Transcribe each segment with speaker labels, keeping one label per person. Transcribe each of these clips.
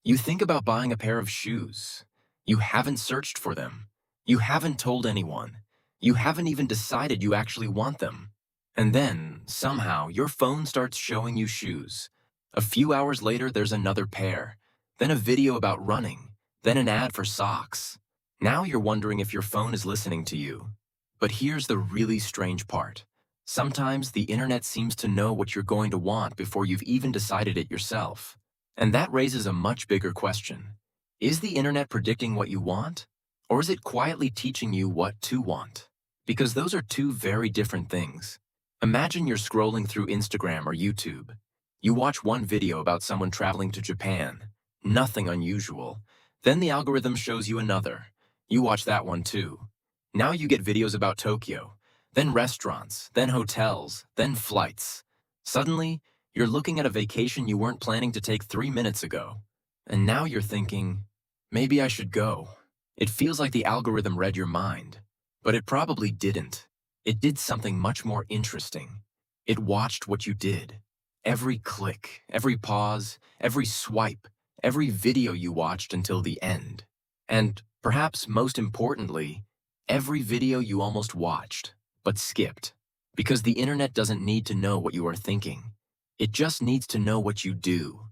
Speaker 1: You think about buying a pair of shoes. You haven't searched for them. You haven't told anyone. You haven't even decided you actually want them. And then, somehow, your phone starts showing you shoes. A few hours later, there's another pair. Then a video about running. Then an ad for socks. Now you're wondering if your phone is listening to you. But here's the really strange part. Sometimes the internet seems to know what you're going to want before you've even decided it yourself. And that raises a much bigger question. Is the internet predicting what you want? Or is it quietly teaching you what to want? Because those are two very different things. Imagine you're scrolling through Instagram or YouTube. You watch one video about someone traveling to Japan. Nothing unusual. Then the algorithm shows you another. You watch that one too. Now you get videos about Tokyo, then restaurants, then hotels, then flights. Suddenly, you're looking at a vacation you weren't planning to take 3 minutes ago. And now you're thinking, maybe I should go. It feels like the algorithm read your mind. But it probably didn't. It did something much more interesting. It watched what you did. Every click, every pause, every swipe, every video you watched until the end. And, perhaps most importantly, every video you almost watched, but skipped. Because the internet doesn't need to know what you are thinking. It just needs to know what you do.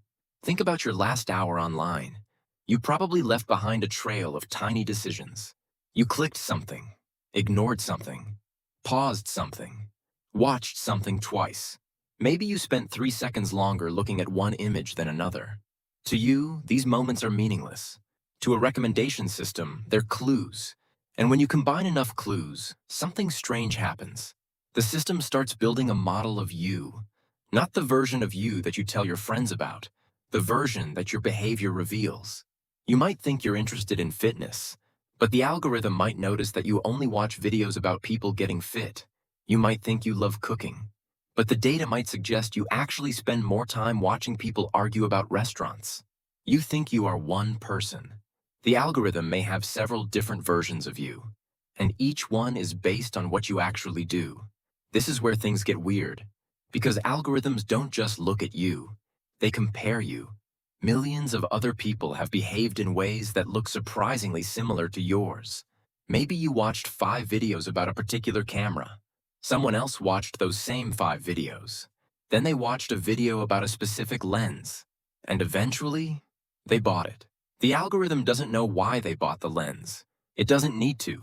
Speaker 1: Think about your last hour online. You probably left behind a trail of tiny decisions. You clicked something, ignored something, paused something, watched something twice. Maybe you spent 3 seconds longer looking at one image than another. To you, these moments are meaningless. To a recommendation system, they're clues. And when you combine enough clues, something strange happens. The system starts building a model of you. Not the version of you that you tell your friends about, the version that your behavior reveals. You might think you're interested in fitness, but the algorithm might notice that you only watch videos about people getting fit. You might think you love cooking, but the data might suggest you actually spend more time watching people argue about restaurants. You think you are one person. The algorithm may have several different versions of you, and each one is based on what you actually do. This is where things get weird, because algorithms don't just look at you, they compare you. Millions of other people have behaved in ways that look surprisingly similar to yours. Maybe you watched 5 videos about a particular camera. Someone else watched those same 5 videos. Then they watched a video about a specific lens. And eventually, they bought it. The algorithm doesn't know why they bought the lens. It doesn't need to.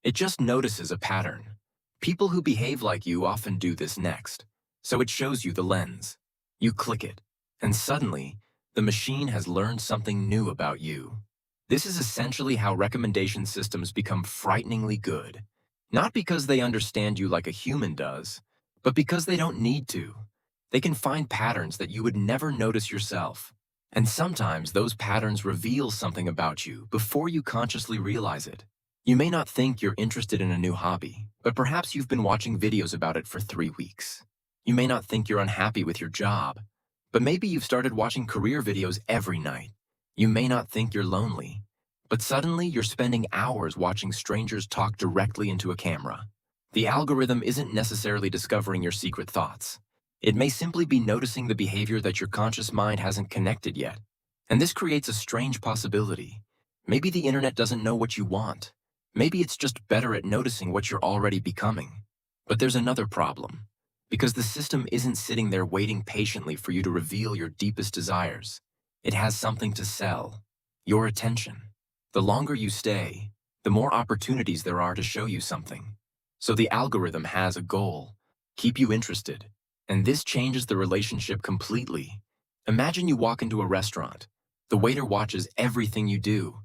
Speaker 1: It just notices a pattern. People who behave like you often do this next. So it shows you the lens. You click it, and suddenly, the machine has learned something new about you. This is essentially how recommendation systems become frighteningly good. Not because they understand you like a human does, but because they don't need to. They can find patterns that you would never notice yourself. And sometimes those patterns reveal something about you before you consciously realize it. You may not think you're interested in a new hobby, but perhaps you've been watching videos about it for 3 weeks. You may not think you're unhappy with your job, but maybe you've started watching career videos every night. You may not think you're lonely, but suddenly you're spending hours watching strangers talk directly into a camera. The algorithm isn't necessarily discovering your secret thoughts. It may simply be noticing the behavior that your conscious mind hasn't connected yet. And this creates a strange possibility. Maybe the internet doesn't know what you want. Maybe it's just better at noticing what you're already becoming. But there's another problem. Because the system isn't sitting there waiting patiently for you to reveal your deepest desires. It has something to sell. Your attention. The longer you stay, the more opportunities there are to show you something. So the algorithm has a goal. Keep you interested. And this changes the relationship completely. Imagine you walk into a restaurant. The waiter watches everything you do.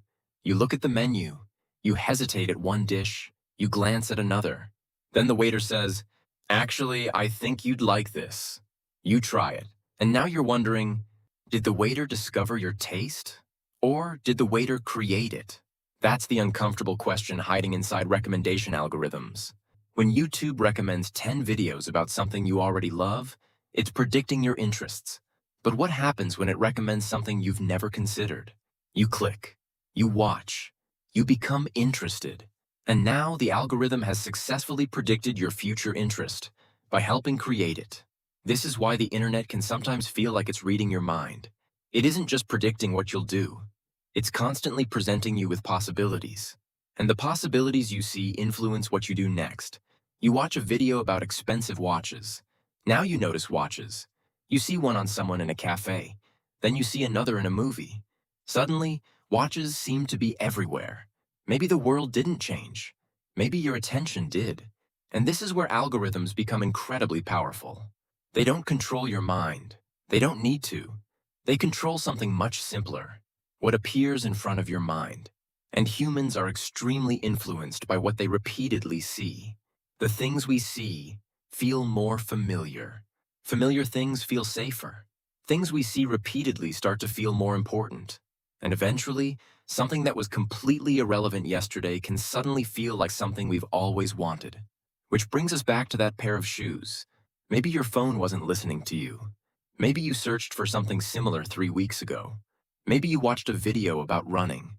Speaker 1: You look at the menu. You hesitate at one dish. You glance at another. Then the waiter says, "Actually, I think you'd like this." You try it, and now you're wondering, did the waiter discover your taste? Or did the waiter create it? That's the uncomfortable question hiding inside recommendation algorithms. When YouTube recommends 10 videos about something you already love, it's predicting your interests. But what happens when it recommends something you've never considered? You click, you watch, you become interested. And now the algorithm has successfully predicted your future interest by helping create it. This is why the internet can sometimes feel like it's reading your mind. It isn't just predicting what you'll do. It's constantly presenting you with possibilities. And the possibilities you see influence what you do next. You watch a video about expensive watches. Now you notice watches. You see one on someone in a cafe. Then you see another in a movie. Suddenly, watches seem to be everywhere. Maybe the world didn't change. Maybe your attention did. And this is where algorithms become incredibly powerful. They don't control your mind. They don't need to. They control something much simpler, what appears in front of your mind. And humans are extremely influenced by what they repeatedly see. The things we see feel more familiar. Familiar things feel safer. Things we see repeatedly start to feel more important. And eventually, something that was completely irrelevant yesterday can suddenly feel like something we've always wanted. Which brings us back to that pair of shoes. Maybe your phone wasn't listening to you. Maybe you searched for something similar 3 weeks ago. Maybe you watched a video about running.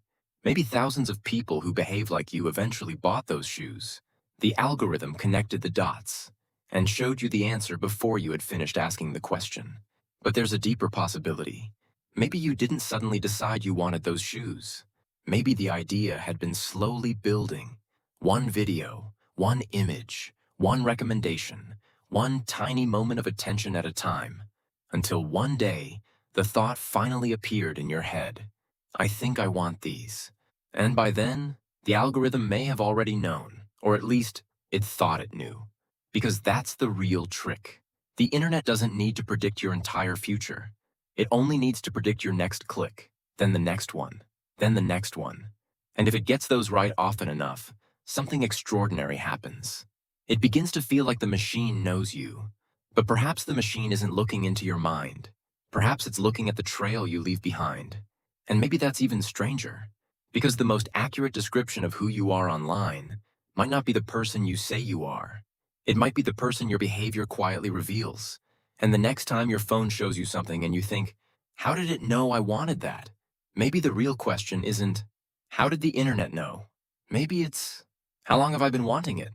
Speaker 1: Maybe thousands of people who behave like you eventually bought those shoes. The algorithm connected the dots and showed you the answer before you had finished asking the question. But there's a deeper possibility. Maybe you didn't suddenly decide you wanted those shoes. Maybe the idea had been slowly building. One video, one image, one recommendation, one tiny moment of attention at a time, until one day, the thought finally appeared in your head. I think I want these. And by then, the algorithm may have already known, or at least it thought it knew. Because that's the real trick. The internet doesn't need to predict your entire future. It only needs to predict your next click, then the next one, then the next one. And if it gets those right often enough, something extraordinary happens. It begins to feel like the machine knows you. But perhaps the machine isn't looking into your mind. Perhaps it's looking at the trail you leave behind. And maybe that's even stranger. Because the most accurate description of who you are online might not be the person you say you are. It might be the person your behavior quietly reveals. And the next time your phone shows you something and you think, how did it know I wanted that? Maybe the real question isn't, how did the internet know? Maybe it's, how long have I been wanting it?